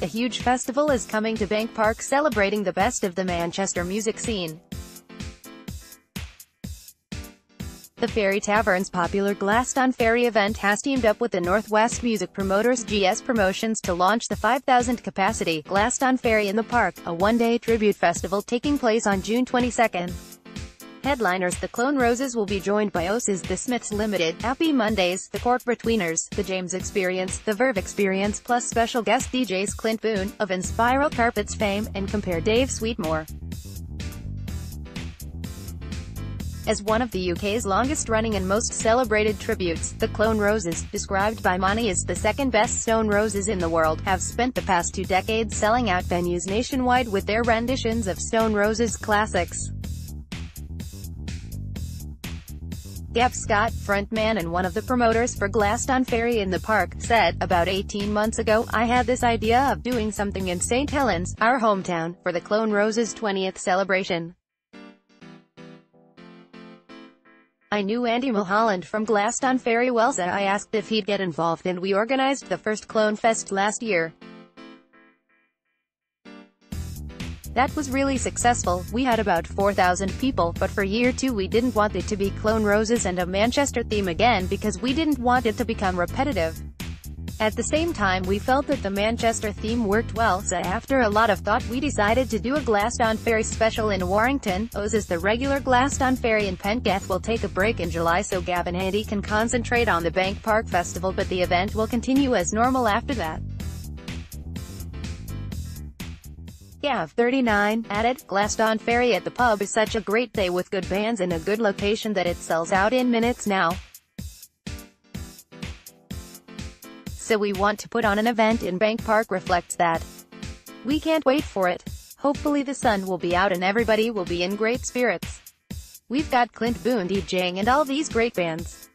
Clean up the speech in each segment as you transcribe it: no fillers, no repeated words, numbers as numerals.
A huge festival is coming to Bank Park celebrating the best of the Manchester music scene. The Ferry Tavern's popular Glastonferry event has teamed up with the Northwest music promoters GS Promotions to launch the 5,000-capacity Glastonferry in the Park, a one-day tribute festival taking place on June 22. Headliners the Clone Roses will be joined by Oas-is, the Smiths Ltd, Appy Mondays, the Courtbetweeners, the DJs Experience, the Verve Experience, plus special guest DJs Clint Boon, of Inspiral Carpets fame, and Compare Dave Sweetmore. As one of the UK's longest-running and most celebrated tributes, the Clone Roses, described by Monty as the second-best Stone Roses in the world, have spent the past 2 decades selling out venues nationwide with their renditions of Stone Roses classics. Gav Scott, frontman and one of the promoters for Glastonferry in the Park, said, "About 18 months ago, I had this idea of doing something in St. Helens, our hometown, for the Clone Roses' 20th celebration. I knew Andy Mulholland from Glastonferry well, so I asked if he'd get involved, and we organized the first Clone Fest last year. That was really successful. We had about 4,000 people, but for year 2 we didn't want it to be Clone Roses and a Manchester theme again because we didn't want it to become repetitive. At the same time we felt that the Manchester theme worked well, so after a lot of thought we decided to do a Glastonferry special in Warrington. Oas-is the regular Glastonferry in Pentgeth will take a break in July so Gav and Andy can concentrate on the Bank Park Festival, but the event will continue as normal after that." Gav, 39, added, "Glastonferry at the pub is such a great day with good bands in a good location that it sells out in minutes now. So we want to put on an event in Bank Park reflects that. We can't wait for it. Hopefully the sun will be out and everybody will be in great spirits. We've got Clint Boon DJing and all these great bands."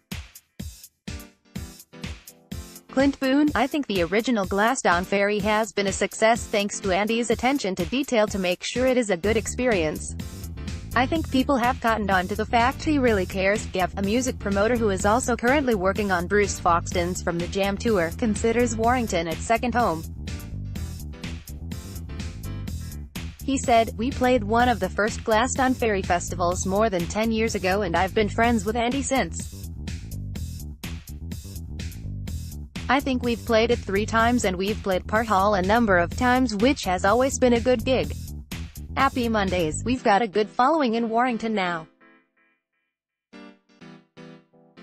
Clint Boon, "I think the original Glastonferry has been a success thanks to Andy's attention to detail to make sure it is a good experience. I think people have cottoned on to the fact he really cares." Gav, a music promoter who is also currently working on Bruce Foxton's From the Jam tour, considers Warrington its second home. He said, "We played one of the first Glastonferry festivals more than 10 years ago and I've been friends with Andy since. I think we've played it 3 times and we've played Part Hall a number of times, which has always been a good gig. Appy Mondays, we've got a good following in Warrington now.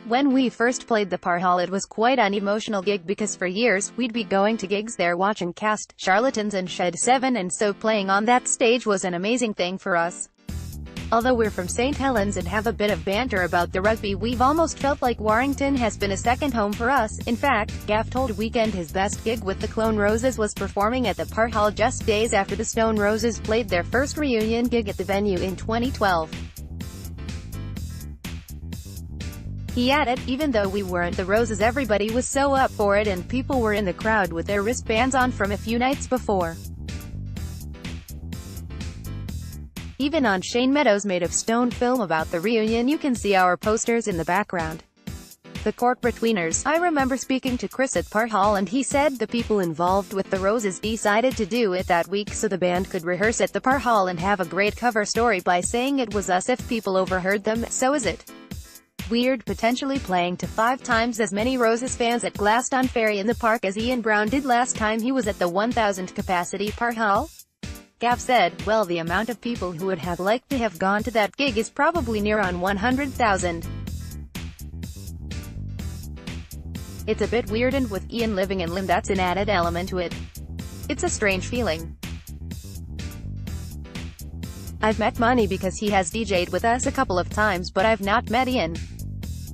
When we first played the Part Hall it was quite an emotional gig because for years, we'd be going to gigs there watching Cast, Charlatans and Shed 7, and so playing on that stage was an amazing thing for us. Although we're from St. Helens and have a bit of banter about the rugby, we've almost felt like Warrington has been a second home for us." In fact, Gav told Weekend his best gig with the Clone Roses was performing at the Part Hall just days after the Stone Roses played their first reunion gig at the venue in 2012. He added, "Even though we weren't the Roses, everybody was so up for it and people were in the crowd with their wristbands on from a few nights before. Even on Shane Meadows' Made of Stone film about the reunion you can see our posters in the background." The Courtbetweeners, "I remember speaking to Chris at Part Hall and he said the people involved with the Roses decided to do it that week so the band could rehearse at the Part Hall and have a great cover story by saying it was us if people overheard them. So is it weird potentially playing to 5 times as many Roses fans at Glastonferry in the Park as Ian Brown did last time he was at the 1,000-capacity Part Hall?" Gav said, "Well, the amount of people who would have liked to have gone to that gig is probably near on 100,000. It's a bit weird and with Ian living in Lim that's an added element to it. It's a strange feeling. I've met Monty because he has DJ'd with us a couple of times but I've not met Ian.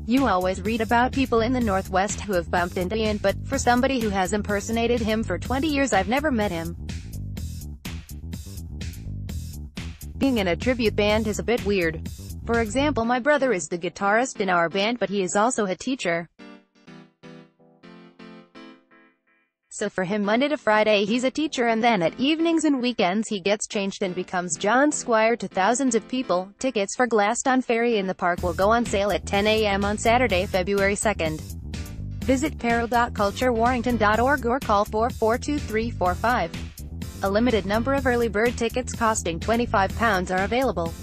You always read about people in the Northwest who have bumped into Ian, but for somebody who has impersonated him for 20 years I've never met him. Being in a tribute band is a bit weird. For example, my brother is the guitarist in our band but he is also a teacher. So for him Monday to Friday he's a teacher and then at evenings and weekends he gets changed and becomes John Squire to thousands of people." Tickets for Glastonferry in the Park will go on sale at 10 a.m. on Saturday, February 2nd. Visit peril.culturewarrington.org or call 442345. A limited number of early bird tickets costing £25 are available.